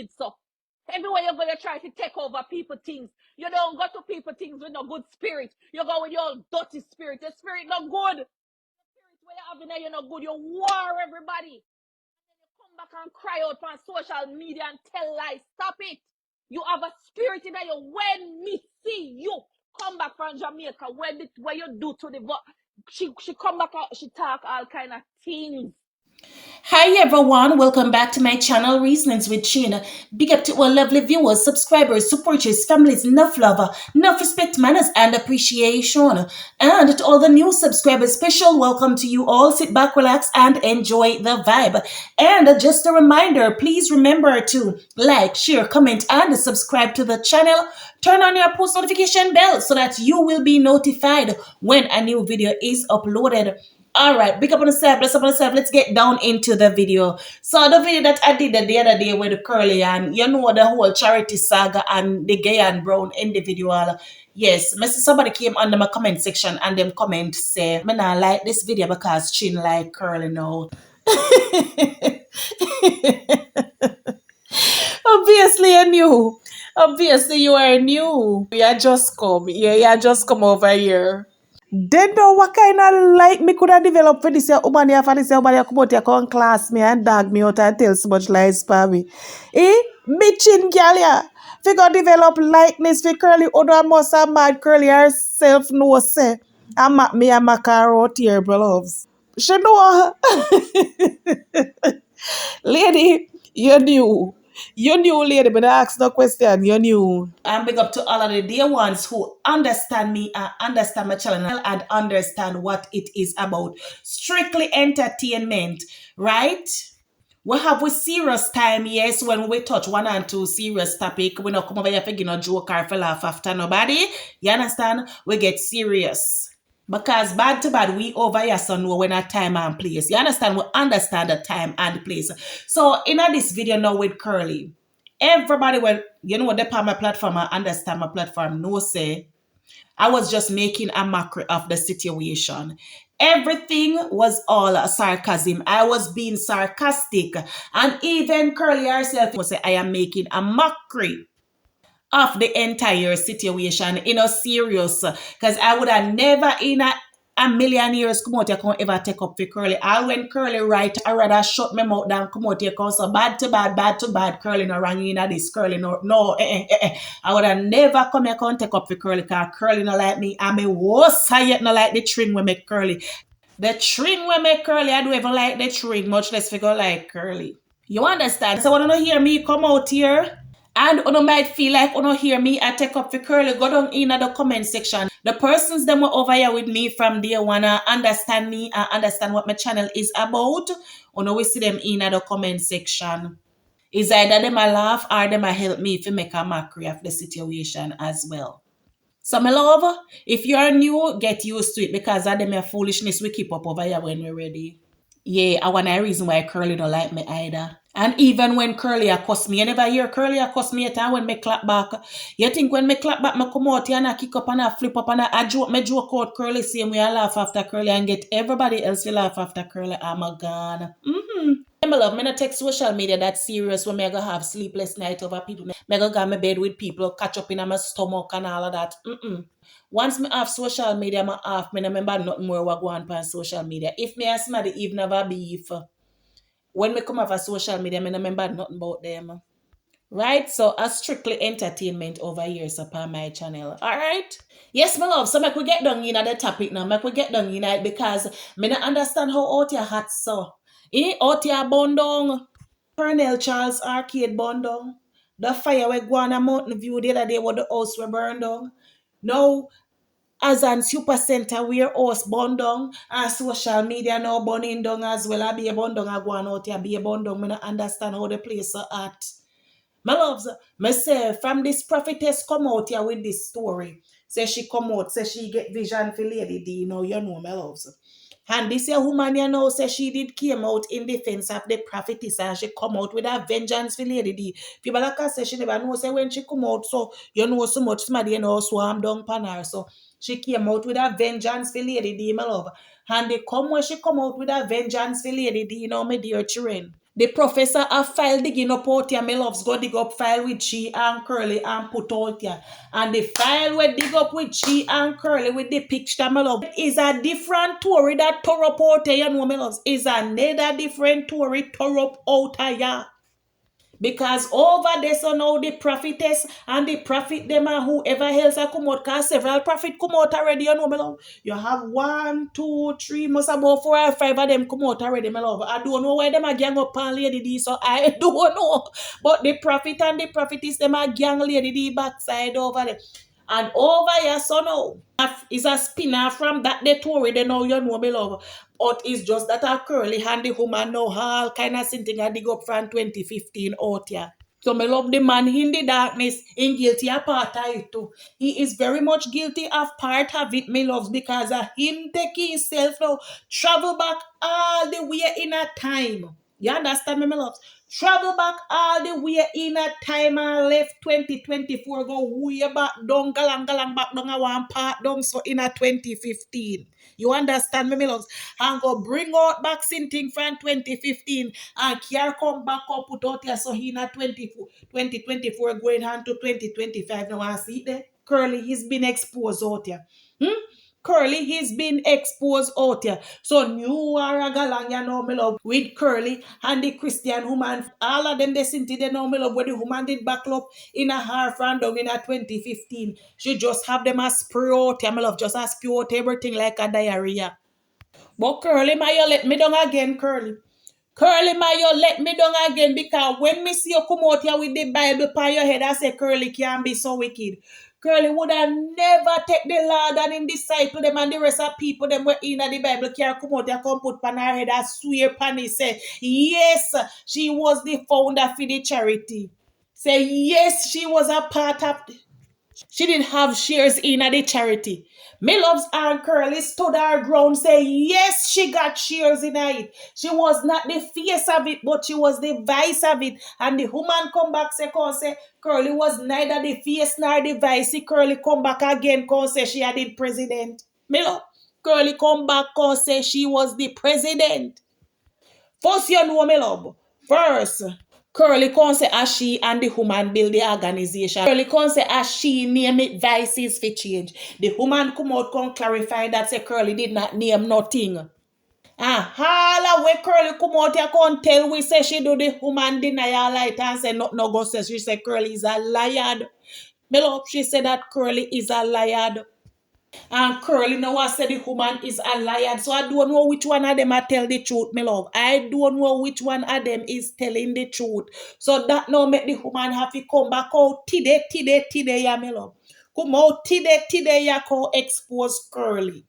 wicked so. Everywhere you go, you try to take over people things. You don't go to people things with no good spirit. You go with your dirty spirit. Your spirit not good. The spirit where you have in there, you're not good. You war everybody. Come back and cry out on social media and tell lies. Stop it. You have a spirit in you. When me see you come back from Jamaica, when you do to the she come back, she talk all kind of things. Hi everyone, welcome back to my channel Reasonings with Sheena. Big up to all lovely viewers, subscribers, supporters, families, enough love, enough respect, manners, and appreciation. And to all the new subscribers, special welcome to you all. Sit back, relax, and enjoy the vibe. And just a reminder, please remember to like, share, comment, and subscribe to the channel. Turn on your post notification bell so that you will be notified when a new video is uploaded. All right, big up on yourself, bless up on yourself. Let's get down into the video. So the video that I did the other day with Curly and you know the whole charity saga and the gay and brown individual. Yes, somebody came under my comment section and them comment say, me not like this video because she like Curly now. Obviously you knew. Obviously you are new. You just come. Yeah, you just come over here. Then know what kind of like me could have developed for this woman here for this woman here come out here come class me and dog me out and tell so much lies for me. Me chin girl here. Figure develop likeness for Curly. Other must have mad Curly herself no say. And me and my car out here, bro loves. She know lady, you knew. You knew, lady, but I asked no question. You knew. And big up to all of the dear ones who understand me and understand my channel and understand what it is about. Strictly entertainment, right? We have a serious time, yes, when we touch one and two serious topic. We not come over here for no joke or for laugh after nobody. You understand? We get serious. Because bad to bad, we over here so know when a time and place. You understand? We understand the time and place. So in this video now with Curly, everybody will, you know what, they on my platform, I understand my platform, no say. I was just making a mockery of the situation. Everything was all sarcasm. I was being sarcastic. And even Curly herself was say, I am making a mockery of the entire situation, serious. Because I would have never in a million years come out here come ever take up for Curly. All when Curly right, I rather shut my mouth down, come out here come so bad to bad, Curly no wrong in this, Curly no. I would have never come here come take up for Curly because Curly no like me. And me worse yet no like the trim we make Curly. The trim we make Curly, I don't even like the trim, much less figure like Curly. You understand? So when you hear me come out here, and you might feel like you hear me, I take up for Curly, go down in the comment section. The persons that were over here with me from day one understand me and understand what my channel is about. You we see them in the comment section. It's either them a laugh or them a help me if you make a mockery of the situation as well. So my love, if you're new, get used to it because of them foolishness we keep up over here when we're ready. Yeah, I want a reason why Curly don't like me either. And even when Curly cuss me, you never hear Curly cuss me at time when me clap back. You think when me clap back, me come out here and I kick up and I flip up and I joke out Curly same way I laugh after Curly and get everybody else to laugh after Curly. I'm a gone. My love, me not take social media that serious when me go have sleepless night over people. Me go my bed with people, catch up in my stomach and all of that. Once me have social media, me off, me no remember nothing more what go on social media. If me and somebody even have a beef, when me come off of social media, me no remember nothing about them. Right? So a strictly entertainment over here so upon my channel. Alright? Yes, my love. So make we get down in the topic now. Make we get down in it because me not understand how out your hot so. Out your bundong. Colonel Charles Arcade bundong. The fire we go on a Mountain View the other day where the house we burned down. Now as an super center warehouse burn down and social media now burning down as well. I be a burn down I go on out here be a burn down. Me not understand how the place are at. My loves, me say from this prophetess come out here with this story. Say she come out, say she get vision for Lady D, you know my loves. And this woman say she did came out in defense of the prophetess and she come out with a vengeance for Lady D. People like I say she never know say when she come out so so much somebody swarm down pan her. So she came out with a vengeance for Lady D, my love. And they come when she come out with a vengeance for Lady D, my dear children. The professor a file digging up out here. Me loves go dig up file with she and Curly and put out here. And the file we dig up with she and Curly with the picture, me love, is a different story that tore up out here. You know, me loves, is another different story tore up out here. Because over there, so now the prophetess and the prophet them and whoever else a come out, cause several prophet come out already, you know, me love. You have 1, 2, 3, must about 4 or 5 of them come out already, my love. I don't know why them a gang up on Lady D, so I don't know. But the prophet and the prophetess, them a gang Lady D backside over there. And over here, so now, is a spinner from that the story, they know you know, me love. But it's just that a curly handy woman know all kind of thing I dig up from 2015 out here. So me love the man in the darkness, in guilty a part of it too. He is very much guilty of part of it, me loves, because of him taking himself now, travel back all the way in a time. You understand me, my loves? Travel back all the way in a time and left 2024, go way back down, galang back down a one part down, so in a 2015. You understand me, my loves? And go bring out back something from 2015 and care come back up put out here, so he in a 2024 going on to 2025. Now I see it there. Curly, he's been exposed out here. Curly, he's been exposed out here. So new are a galang, you know, me love, with Curly and the Christian woman. All of them, they seen they know me love, where the woman did back up in a half round down in a 2015. She just have them as spray out here, me love, just as spray out everything like a diarrhea. But Curly, my you let me down again, Curly. Curly, my you let me down again, because when me see you come out here with the Bible upon your head, I say Curly can't be so wicked. Curly would have never take the Lord and him disciple them and the rest of people them were in the Bible can't come out here, come put pan her head and swear pan it, say yes, she was the founder for the charity. Say yes, she was a part of. She didn't have shares in the charity. Me loves Aunt Curly stood her ground, say yes, she got shares in it. She was not the face of it, but she was the vice of it. And the woman come back say, Curly was neither the face nor the vice. See, Curly come back again, say she had the president. Me love. Curly come back, say she was the president. First, you know, me love. First, Curly can say as she and the woman build the organization. Curly can say as she name it vices for change. The woman come out can clarify that say Curly did not name nothing. All the way Curly come out here can tell we say she do the woman denial light and say no go say she say Curly is a liar. Me love, she said that Curly is a liar. And Curly now I say the woman is a liar. So I don't know which one of them I tell the truth, my love. I don't know which one of them is telling the truth. So that now make the woman have to come back out today, yeah, my love. Come out today, yeah, go expose Curly.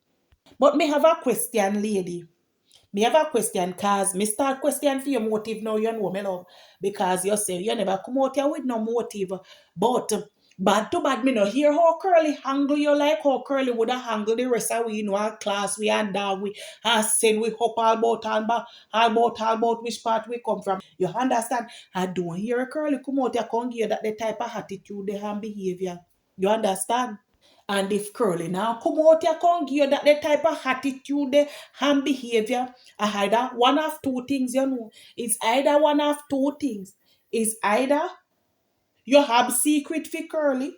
But me have a question, lady. Me have a question, cause me start question for your motive now, you know, me love. Because you say you never come out here with no motive. But bad to bad, me no hear how Curly handle you like how Curly would have handled the rest of we in our class, we and down, we and send we hop all about which part we come from. You understand? I don't hear Curly come out here come give that the type of attitude they have behavior. You understand? And if Curly now come out here come give you that the type of attitude and behavior, either one of two things, you know. It's either one of two things. It's either you have secret for Curly,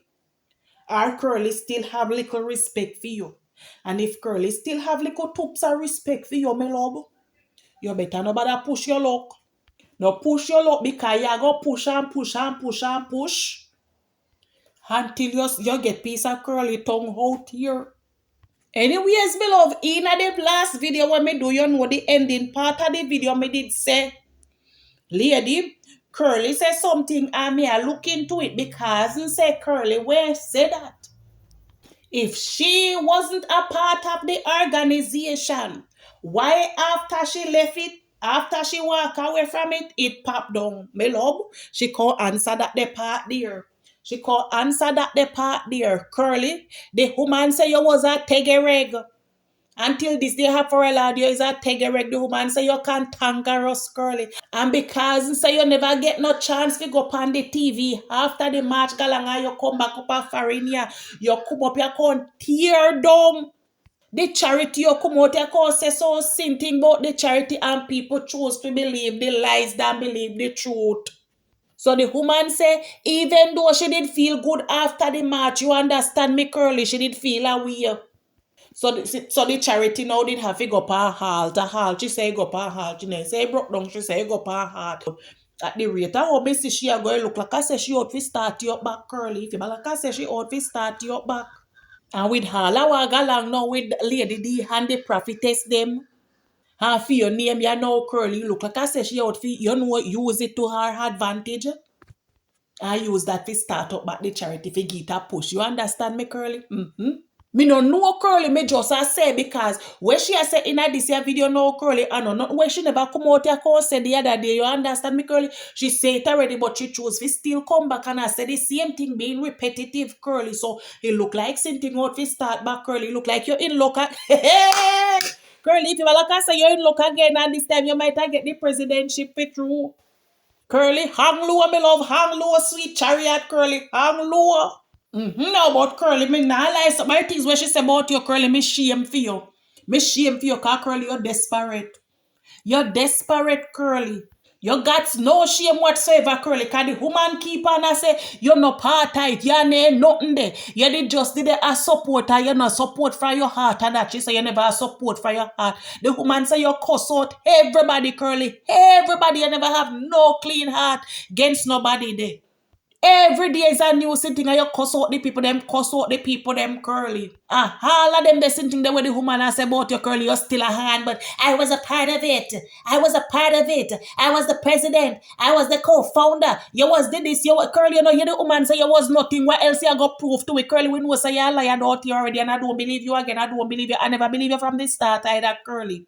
or Curly still have little respect for you. And if Curly still have little toops of respect for you, my love, you better nobody push your luck. No push your luck, because you go push and push and push and push until you get piece of Curly tongue out here. Anyways, my love, in the last video when me do, you know, the ending part of the video, me did say, lady, Curly say something and me I look into it, because me say Curly, where say that? If she wasn't a part of the organization, why after she left it, after she walk away from it, it popped down? My love, she can't answer that the part there. She can't answer that the part there. Curly, the woman say you was a tegereg. Until this day have for a lad, you is a tegereg. The woman say you can't tanker us, Curly. And because say you never get no chance to go on the TV after the match galanga, you come back up a Farinia, you come up, you can't tear down The charity you come out your cause say so something about the charity and people choose to believe the lies than believe the truth. So the woman say, even though she did feel good after the march, you understand me, Curly, she did feel a way. So the charity now did have to go up a halt. She say go up a halt. She say broke down, she say go up a halt. At the rate of how me see she a going look like I say she ought to start you up back, Curly. If you like I say she ought to start you up back. And with her, I walk along now with Lady D and the prophetess them. And for your name, you know, Curly, look like I say she ought to, you know, use it to her advantage. I use that to start up back the charity for get a push. You understand me, Curly? Me no know Curly, me just a say because when she a say in a this video no Curly, I know not when she never come out here come say the other day, you understand me, Curly? She say it already, but she chose to still come back and I say the same thing being repetitive, Curly. So it look like something out to start back, Curly. Look like you're in luck. Curly, if you like I say you're in luck again and this time you might get the presidentship fit through. Curly, hang low, me love, hang low, sweet chariot, Curly, hang low. No, but Curly, me nah lie. Some of the things where she say about you, Curly, me shame for you. Me shame for you, cause Curly, you're desperate. You're desperate, Curly. You got no shame whatsoever, Curly. Cause the woman keep on and say, you're no part tight, you ain't nothing there. You did just did a support, and you no support from your heart, and that she say you never have support from your heart. The woman say you cuss out everybody, Curly. Everybody, you never have no clean heart against nobody there. Every day is a new thing and you cuss out the people, them Curly. All of them, they thing the way the woman has about you, Curly, you're still a hand, but I was a part of it. I was a part of it. I was the president. I was the co-founder. You was did this, you were Curly, you know, you the woman say you was nothing. What else you got proof to it, Curly? We know say you're a liar out here already, and I don't believe you again. I don't believe you. I never believe you from the start either, Curly.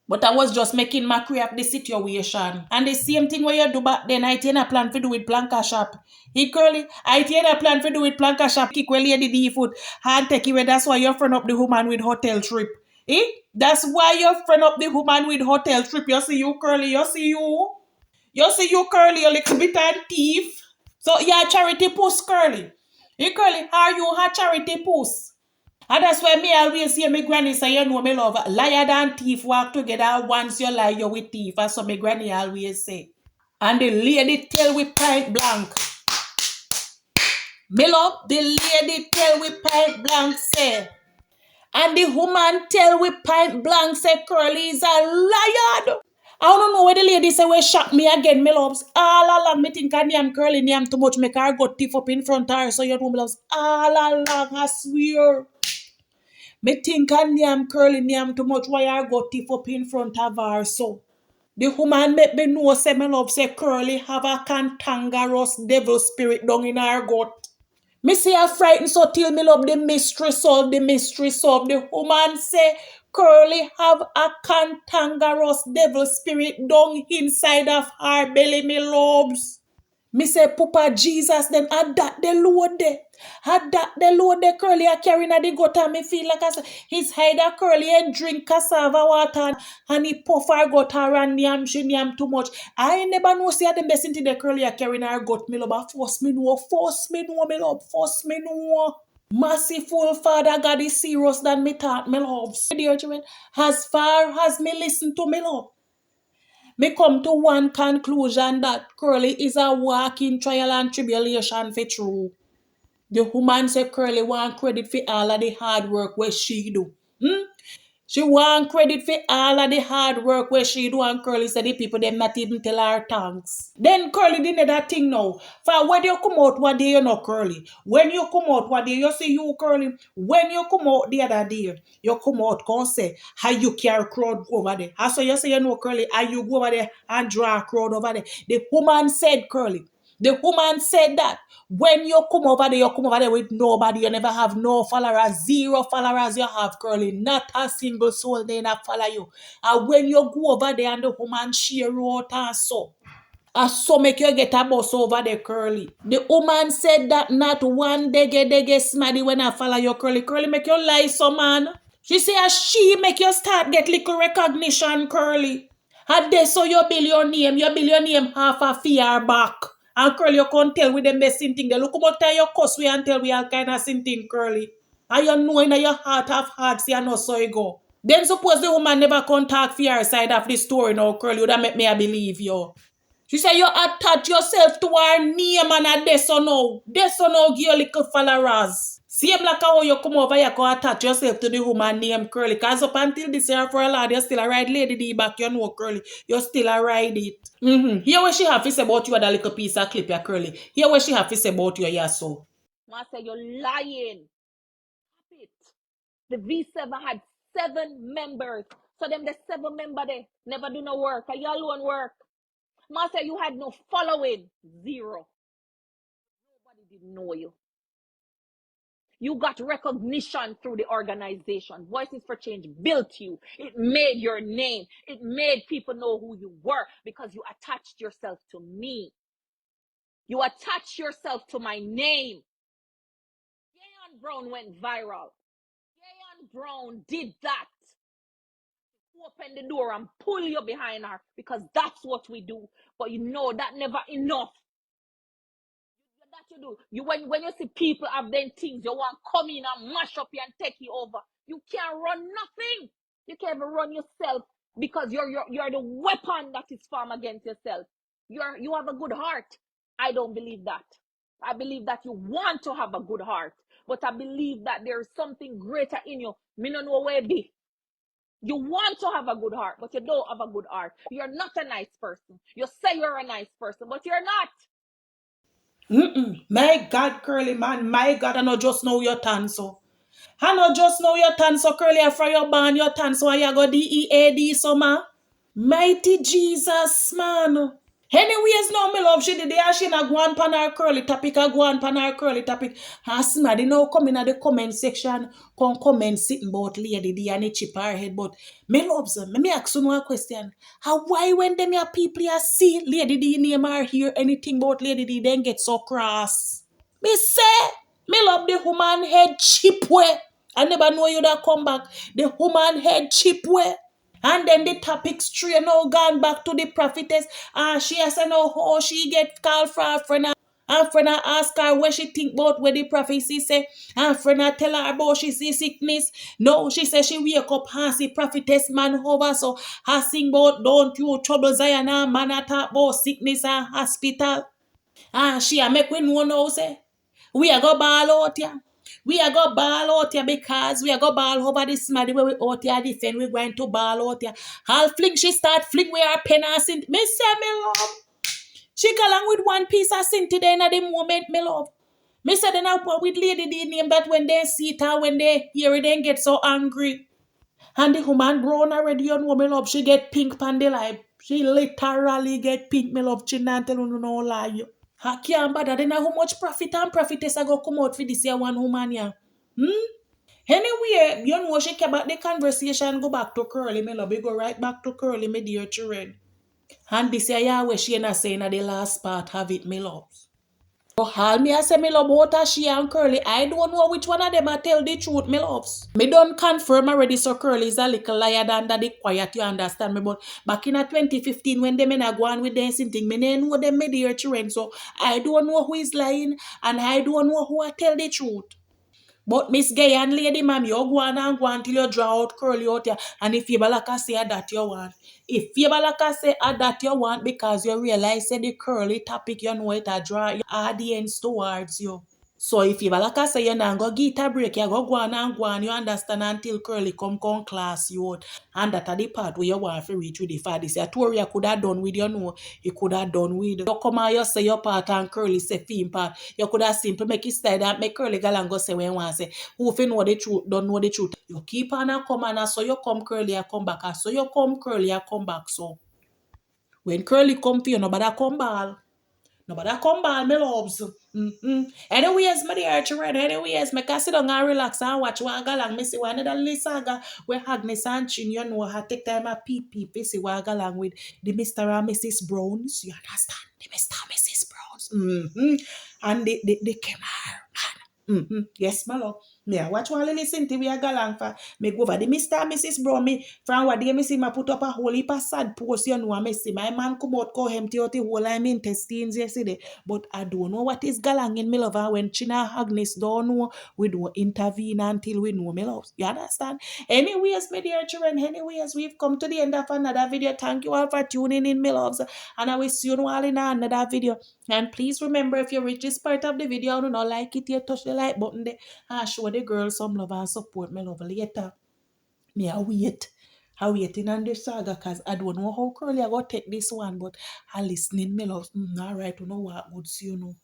But I was just making mockery of the situation. And the same thing where you do back then, I think a plan to do with Planka Shop. He Curly, I think a plan to do with Planka Shop. Kick well lady the foot. And take away. That's why you're friend up the woman with hotel trip. That's why you're friend up the woman with hotel trip. You see you, Curly. You see you. You see you, Curly. You little bit and thief. So you're charity puss, Curly. Curly, are you a charity puss? And that's why me always hear my granny say, you know, me love, liar and thief walk together. Once you lie, you with thief. That's what my granny always say. And the lady tell we point blank. Me love, the lady tell we point blank say. And the woman tell we point blank say Curly is a liar. I don't know where the lady say we shock me again, me loves. All along me think I name Curly name too much, make her go thief up in front of her. So you know me loves. All along, I swear. Me think I name Curly name too much why I go thief up in front of her so. The woman make me know say me love say Curly have a cantankerous devil spirit down in her gut. Me say I frightened so till me love the mystery solve, the mystery solve. The woman say Curly have a cantankerous devil spirit down inside of her belly, me loves. Me say, Papa Jesus, then add that the load there. Add that the load there, Curly, a carrying at the gutter. Me feel like I say, his head a Curly and drink cassava water and he puff her gutter and yam, she yam too much. I never know, see, them best into the Curly a carrying her gut, me love, force me know, me love, force me know. Merciful Father God is serious than me thought, me love. As far as me listen to me love. Me come to one conclusion that Curly is a walking trial and tribulation for true. The woman say Curly want credit for all of the hard work where she do. She want credit for all of the hard work where she do and Curly said the people them not even tell her thanks. Then Curly did that thing now. For when you come out what day you know Curly. When you come out what day you see you Curly. When you come out the other day, you come out come say how you carry crowd over there. And so you say you know Curly, how you go over there and draw a crowd over there. The woman said Curly. The woman said that when you come over there with nobody. You never have no followers, 0 followers you have, Curly. Not a single soul they not follow you. And when you go over there and the woman share out and so make you get a bus over there, Curly. The woman said that not one dege smaddy when I follow you, Curly. Curly make you lie, so man. She say as she make you start get little recognition, Curly. And they so you build your name half a fear back. And Curly, you can't tell with them best thing. They look about time you cuss we and tell we all kind of thing, Curly. And you know in your heart of hearts, you know so you go. Then suppose the woman never contact for your side of the story now, Curly, would that make me I believe you? She said you attach yourself to her name and a deso now. Deso now give you little followers. Same like how you come over here can attach yourself to the woman name Curly. Cause up until this year for a lad, you still a ride Lady D back, you know Curly. You still a ride it. Hear what she have to say about you with a little piece of clip, ya Curly. Hear what she have to say about you, yeah, so. I say you're lying. Stop it. The V7 had 7 members. So them the 7 member there never do no work. You alone work. Master, you had no following. 0. Nobody didn't know you. You got recognition through the organization. Voices for Change built you. It made your name. It made people know who you were because you attached yourself to me. You attached yourself to my name. Jayon Brown went viral. Jayon Brown did that. Open the door and pull you behind her because that's what we do. But you know that never enough. That you do. When you see people have them things, you want to come in and mash up you and take you over. You can't run nothing. You can't even run yourself because you're the weapon that is formed against yourself. You have a good heart. I don't believe that. I believe that you want to have a good heart, but I believe that there is something greater in you. Me no know where it be. You want to have a good heart, but you don't have a good heart. You're not a nice person. You say you're a nice person, but you're not. My God, Curly, man, my God, I know just know your tan so. I know just know your tan so, Curly, I fry your band, your tan so, you go DEAD so, man. Mighty Jesus, man. Anyways, no, me love, she did the she na go on pan her curly topic, I go on pan her curly topic. As somebody now come in at the comment section, come comment sitting about lady the and it chip her head, but me loves them. Me ask you one question. How why when them your people here see lady the name or hear anything about lady the then get so cross? Me say, me love the human head cheap way. I never know you that come back. The human head cheap way. And then the topic straight now gone back to the prophetess. And she has said now how she get called for her friend. And friend ask her what she think about what the prophecy say. And friend tell her about she see sickness. No, she say she wake up and see prophetess man over. So her sing about don't you trouble Zion and man talk about sickness and hospital. And she a make we know now say. We are go ball out here. We are go ball out here because we are go ball over this smaddy where we out here defend. We going to ball out here. I'll fling, she start fling where her pen and sint. Me say me love. She go along with one piece of sint today in the moment, me love. Me say then I with lady the name that when they see it or when they hear it, they get so angry. And the woman brown already, you know, me love, she get pink pan the life. She literally get pink, me love. She not tell you no lie. I can't bother. Then how much profit and prophetess I go come out for this year one woman yeah. Anyway, you know she kept back the conversation go back to Curly, me love. We go right back to Curly, me dear children. And this year yeah, where she na saying at the last part have it, me love. So all me I say me love both she and Curly. I don't know which one of them I tell the truth, me loves. Me don't confirm already so Curly is a little liar than that the quiet, you understand me. But back in 2015 when them go on with dancing thing, me know them me dear children. So I don't know who is lying and I don't know who I tell the truth. But Miss Gay and Lady Ma'am, you go on and go on till you draw out Curly out here. And if you balaka say that you want. If you balaka say that you want because you realize say the Curly topic, you know it a draw your audience towards you. So if you like I say you now go get a break, you go on and go on, you understand until Curly come class you out. And that are the part where you want to reach with the father. This a tour you could have done with you know, you could have done with. You come and you say your part and Curly say theme part. You could have simply make it style and make Curly go and go say when you want to say, who if you know the truth, don't know the truth. You keep on and come and so you come Curly and come back. So you come Curly and come back. So when Curly come for you, nobody come ball. Nobody come by me loves. Anyways, my dear children, anyways, me can sit down and relax and watch what I got along. Me see one another little saga where Agnes and Chin, you know, I take time a peep, see what I got along with the Mr. and Mrs. Browns. You understand? The Mr. and Mrs. Browns. And the Kemar. Yes, my love. Me a watch one listen to we a galang for. Me go over the Mr. and Mrs. Brown. Me from what day me see me put up a whole heap of sad post. You know, I me see my man come out go empty out the whole I'm intestines yesterday. But I don't know what is galang in me love. And when China Agnes don't know, we don't intervene until we know me love. You understand? Anyways, my dear children, anyways, we've come to the end of another video. Thank you all for tuning in, my loves. And I will see you all in another video. And please remember, if you reach this part of the video and you don't like it, you touch the like button there and show the girls some love and support me love later. Me I wait. I waiting on this saga because I don't know how curly I go take this one, but I listening me love. All right, you know what good, you know.